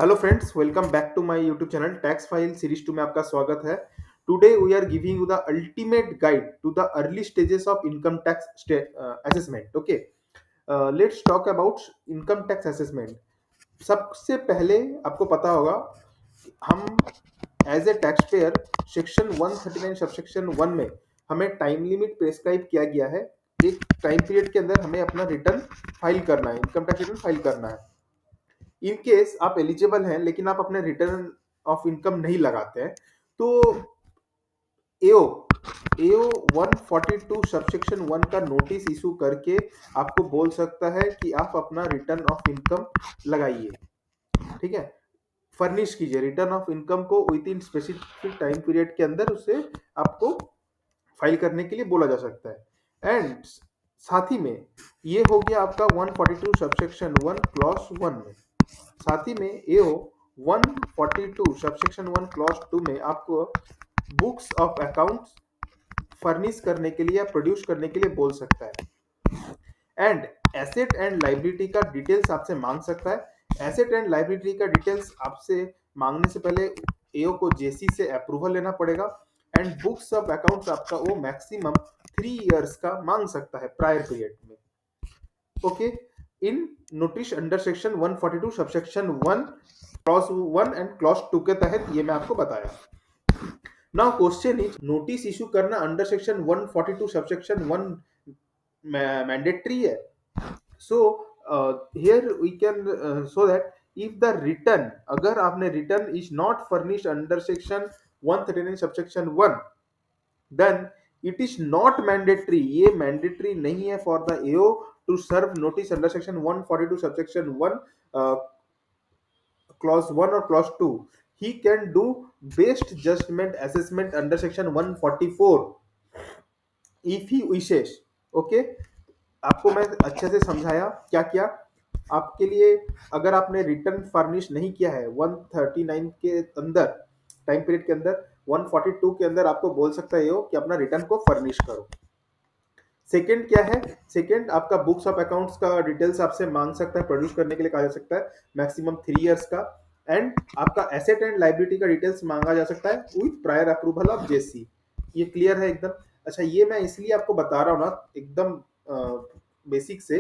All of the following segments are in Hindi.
Hello friends, welcome back to my YouTube channel tax file series 2 में आपका स्वागत है। Today we are giving you the ultimate guide to the early stages of income tax assessment. Okay, let's talk about income tax assessment. सबसे पहले आपको पता होगा हम as a tax payer section 139 subsection 1 में हमें टाइम लिमिट प्रेस्क्राइब किया गया है। एक टाइम पीरियड के अंदर हमें अपना रिटर्न फाइल करना है, इनकम टैक्स रिटर्न फाइल करना है। इन केस आप एलिजिबल हैं लेकिन आप अपने रिटर्न ऑफ इनकम नहीं लगाते हैं, तो एओ एओ 142 सबसेक्शन 1 का नोटिस इशू करके आपको बोल सकता है कि आप अपना रिटर्न ऑफ इनकम लगाइए। ठीक है, फर्निश कीजिए रिटर्न ऑफ इनकम को with in specific time period के अंदर, उसे आपको फाइल करने के लिए बोला जा सकता है। एंड साथ ही में ये हो गया आपका 142 सबसेक्शन 1 क्लॉज 1 में। साथ ही में एओ 142 सबसेक्शन 1 क्लॉज 2 में आपको बुक्स ऑफ अकाउंट्स फर्निश करने के लिए या प्रोड्यूस करने के लिए बोल सकता है। एंड एसेट एंड लाइबिलिटी का डिटेल्स आपसे मांग सकता है। एसेट एंड लाइबिलिटी का डिटेल्स आपसे मांगने से पहले एओ को जेसी से अप्रूवल लेना पड़ेगा। एंड बुक्स ऑफ अकाउंट्स आपका वो मैक्सिमम 3 इयर्स का मांग सकता है प्रायर पीरियड में। Okay, in notice under section 142 subsection 1 clause 1 and clause 2 के तहत ये मैं आपको बताया। Now question is, notice issue करना अंडर सेक्शन 142 सबसेक्शन 1 मैंडेटरी है? So here we can so that if the return, अगर आपने return is not furnished under section 139 subsection 1, then it is not mandatory, ये मैंडेटरी नहीं है for the AO to serve notice under section 142 subsection 1 clause 1 or clause 2. He can do based judgment assessment under section 144 if he wishes. Okay, आपको मैं अच्छे से समझाया क्या क्या आपके लिए। अगर आपने रिटर्न फर्निश नहीं किया है 139 के अंदर टाइम पीरियड के अंदर, 142 के अंदर आपको बोल सकता है कि अपना रिटर्न को फर्निश करो। सेकंड क्या है? सेकंड आपका बुक्स ऑफ अकाउंट्स का डिटेल्स आपसे मांग सकता है, प्रोड्यूस करने के लिए कहा जा सकता है मैक्सिमम 3 इयर्स का। एंड आपका एसेट एंड लाइबिलिटी का डिटेल्स मांगा जा सकता है विद प्रायर अप्रूवल ऑफ जेसी। ये क्लियर है एकदम? अच्छा, ये मैं इसलिए आपको बता रहा हूँ ना एकदम बेसिक से,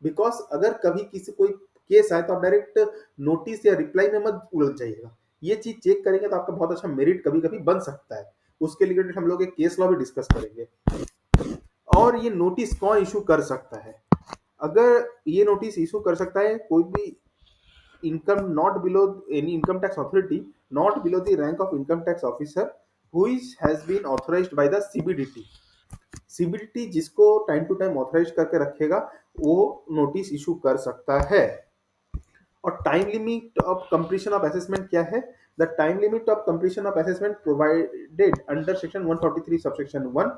बिकॉज अगर कभी किसी कोई केस आए तो आप डायरेक्ट नोटिस या रिप्लाई में मत उलझ जाइएगा। ये चीज चेक करेंगे तो आपका बहुत अच्छा मेरिट कभी कभी बन सकता है। उसके लिए हम लोग एक केस लॉ भी डिस्कस करेंगे। और ये नोटिस कौन इशू कर सकता है? अगर ये नोटिस इशू कर सकता है कोई भी income not below any income tax authority not below the rank of income tax officer who is has been authorised by the CBDT. CBDT जिसको टाइम टू टाइम ऑथराइज करके रखेगा वो नोटिस इशू कर सकता है। और time limit of completion of assessment क्या है? The time limit of completion of assessment provided under section 143 subsection 1,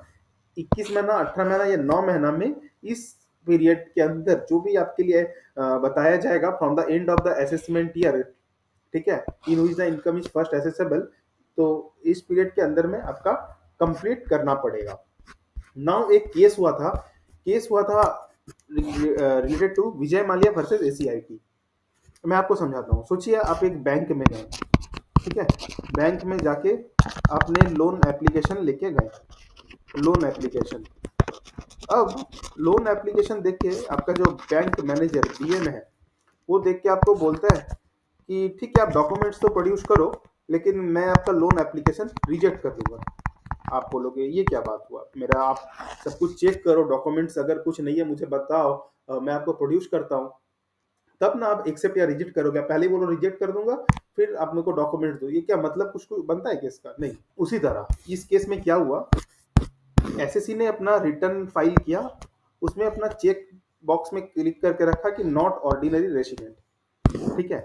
21 महीना, 18 महीना या 9 महीना में इस पीरियड के अंदर जो भी आपके लिए बताया जाएगा from the end of the assessment year, ठीक है, in which the income is first accessible, तो इस पीरियड के अंदर में आपका कंप्लीट करना पड़ेगा। नाउ एक केस हुआ था related to Vijay Mallya versus ACIT. मैं आपको समझाता हूँ। सोचिए आप एक बैंक में गए, ठीक है, बैंक में जाके आपने लोन एप्लीकेशन लेके गए, लोन एप्लीकेशन। अब लोन एप्लीकेशन देख के आपका जो बैंक मैनेजर डीएम है वो देख के आपको बोलता है कि ठीक है आप डॉक्यूमेंट्स तो प्रोड्यूस करो लेकिन मैं आपका लोन एप्लीकेशन रिजेक्ट कर दूंगा। आप बोलोगे ये क्या बात हुआ, मेरा आप सब कुछ चेक करो, डॉक्यूमेंट्स अगर कुछ नहीं है मुझे बताओ, मैं आपको प्रोड्यूस करता हूँ, तब ना आप एक्सेप्ट या रिजेक्ट करोगे। पहले ही बोलो रिजेक्ट कर दूंगा फिर आप मेरे को डॉक्यूमेंट दो, ये क्या मतलब कुछ बनता है केस का? नहीं। उसी तरह इस केस में क्या हुआ, एसएससी ने अपना रिटर्न फाइल किया, उसमें अपना चेक बॉक्स में क्लिक करके रखा कि नॉट ऑर्डिनरी रेसिडेंट, ठीक है।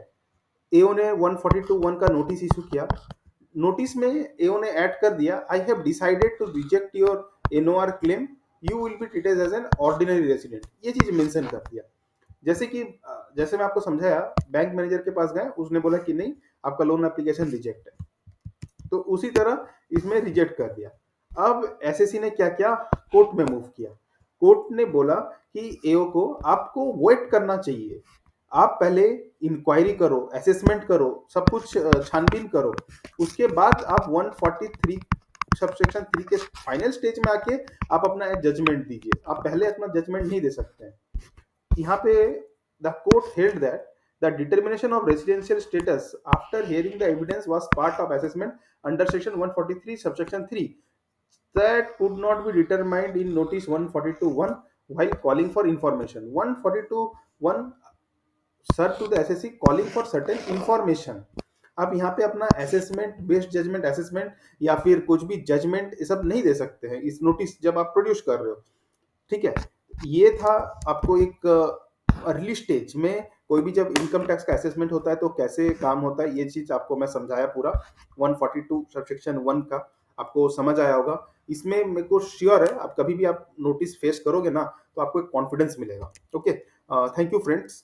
एओ ने 142(1) का नोटिस इशू किया। नोटिस में एओ ने ऐड कर दिया, I have decided to reject your NOR claim, you will be treated as an ordinary resident. ये चीज मेंशन कर दिया। जैसे कि जैसे मैं आपको समझाया, बैंक मैनेजर के पास गए, उसने बोला कि नहीं आपका लोन एप्लीकेशन रिजेक्ट है, तो उसी तरह इसमें रिजेक्ट कर दिया। अब एसएससी ने क्या किया, कोर्ट में मूव किया। कोर्ट ने बोला कि एओ को आपको वेट करना चाहिए, आप पहले इंक्वायरी करो, असेसमेंट करो, सब कुछ छानबीन करो, उसके बाद आप 143 सबसेक्शन 3 के फाइनल स्टेज में आके आप अपना जजमेंट दीजिए। आप पहले अपना जजमेंट नहीं दे सकते हैं। यहाँ पे the court held that the determination of residential status after hearing the evidence was part of assessment under section 143 subsection 3 that could not be determined in notice 142.1 while calling for information. 142.1 serve to the SSC calling for certain information. आप यहाँ पे अपना असेसमेंट, बेस्ड जजमेंट असेसमेंट या फिर कुछ भी जजमेंट ये सब नहीं दे सकते हैं इस नोटिस जब आप प्रोड्यूस कर रहे हो। ठीक है, ये था आपको एक अर्ली स्टेज में कोई भी जब इनकम टैक्स का असेसमेंट होता है तो कैसे काम होता है, ये चीज आपको मैं समझाया पूरा 142 सबसेक्शन 1 का, आपको समझ आया होगा। इसमें मेरे को श्योर है आप कभी भी आप नोटिस फेस करोगे ना तो आपको एक कॉन्फिडेंस मिलेगा। Okay, thank you friends.